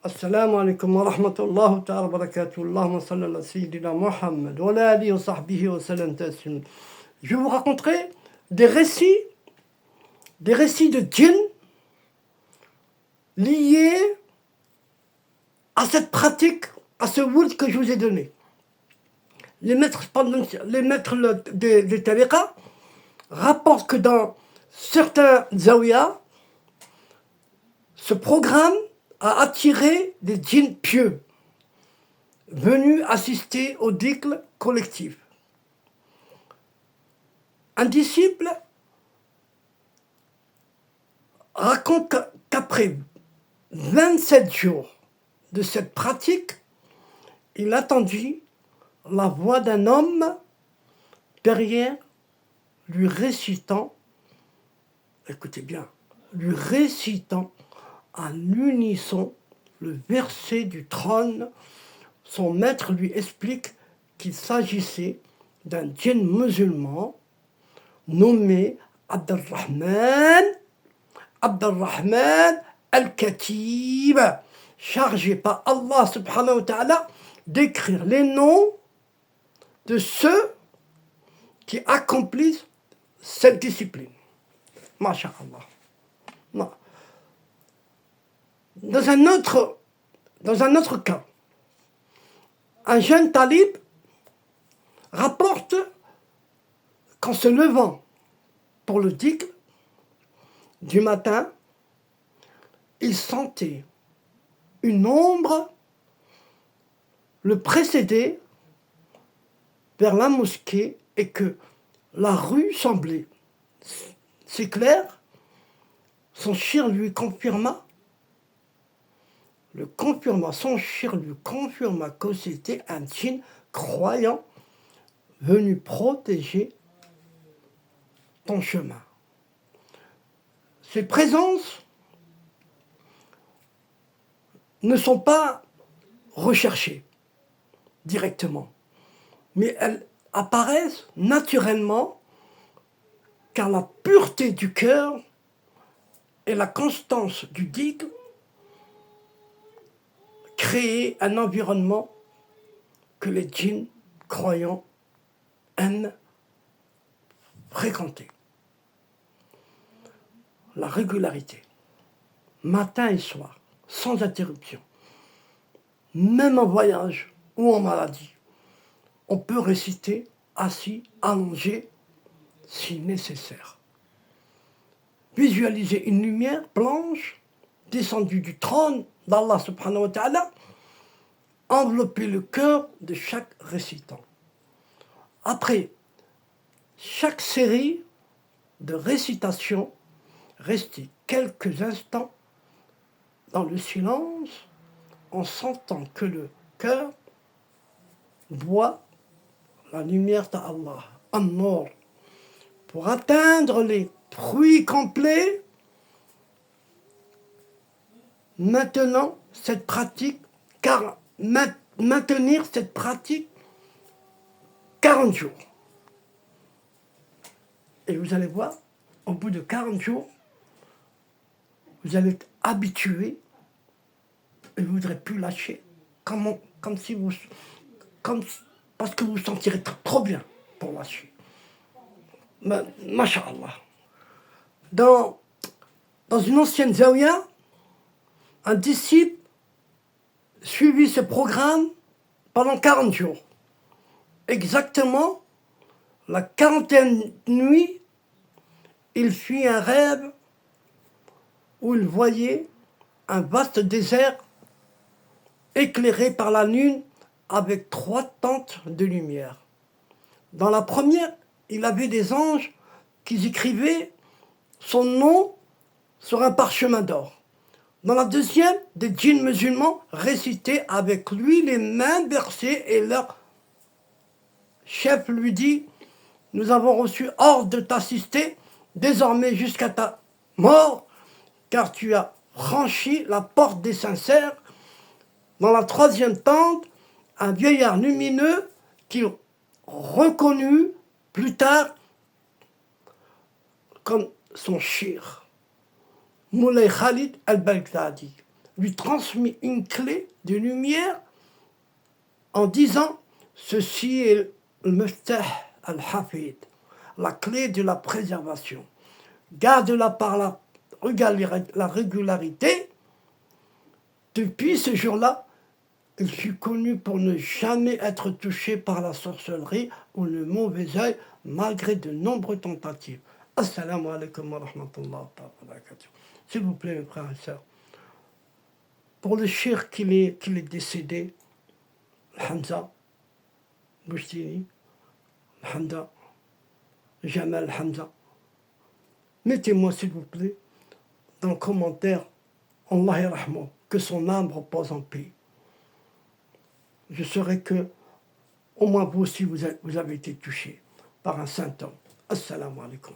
السلام عليكم ورحمة الله تعالى وبركاته. اللهم صل على سيدنا محمد وعلى آله وصحبه وسلم تسليما. Je vous raconterai des récits de djinn liés à cette pratique, à ce word que je vous ai donné. Les maîtres des tariqas rapportent que dans certains zawiyas, ce programme a attiré des djinns pieux venus assister au dhikr collectif. Un disciple raconte qu'après 27 jours de cette pratique, il attendit la voix d'un homme derrière lui récitant, écoutez bien, lui récitant à l'unisson le verset du trône. Son maître lui explique qu'il s'agissait d'un djinn musulman nommé Abdelrahman al-Katib, chargé par Allah subhanahu wa ta'ala d'écrire les noms de ceux qui accomplissent cette discipline. Masha'Allah. Non. Dans un autre cas, un jeune talib rapporte qu'en se levant pour le dhikr du matin, il sentait une ombre le précéder vers la mosquée et que la rue semblait, c'est clair, son shir lui confirma. Son shir lui confirma que c'était un djinn croyant venu protéger ton chemin. Ces présences ne sont pas recherchées directement, mais elles apparaissent naturellement car la pureté du cœur et la constance du dhikr créent un environnement que les djinns croyants aiment fréquenter. La régularité, matin et soir, sans interruption, même en voyage ou en maladie, on peut réciter assis, allongé, si nécessaire. Visualiser une lumière blanche descendue du trône d'Allah subhanahu wa ta'ala, envelopper le cœur de chaque récitant. Après chaque série de récitations, rester quelques instants dans le silence en sentant que le cœur voit la lumière d'Allah, An-Nur. Pour atteindre les fruits complets, maintenir cette pratique 40 jours. Et vous allez voir, au bout de 40 jours, vous allez être habitué et vous ne voudrez plus lâcher, parce que vous vous sentirez trop bien pour lâcher. Masha'Allah. Dans une ancienne zawiya, un disciple suivit ce programme pendant 40 jours. Exactement, la 40e nuit, il fit un rêve où il voyait un vaste désert éclairé par la lune avec 3 tentes de lumière. Dans la première, il avait des anges qui écrivaient son nom sur un parchemin d'or. Dans la deuxième, des djinns musulmans récitaient avec lui les mêmes versets et leur chef lui dit « Nous avons reçu ordre de t'assister désormais jusqu'à ta mort, car tu as franchi la porte des sincères. » Dans la troisième tente, un vieillard lumineux qu'il reconnut plus tard comme son shir, Moulay Khalid al-Baghdadi. lui transmis une clé de lumière en disant ceci est le Miftah al-Hafid, la clé de la préservation. Garde-la par la régularité. Depuis ce jour-là, il fut connu pour ne jamais être touché par la sorcellerie ou le mauvais œil, malgré de nombreuses tentatives. Assalamu alaikum wa rahmatullahi wa barakatuh. S'il vous plaît, mes frères et sœurs, pour le shir qu'il est décédé, Hamza, Boustini, Hamza, Jamal Hamza, mettez-moi s'il vous plaît dans le commentaire Allah yarhamou, que son âme repose en paix. Je saurai que, au moins vous aussi, vous avez été touché par un saint homme. Assalamu alaikum.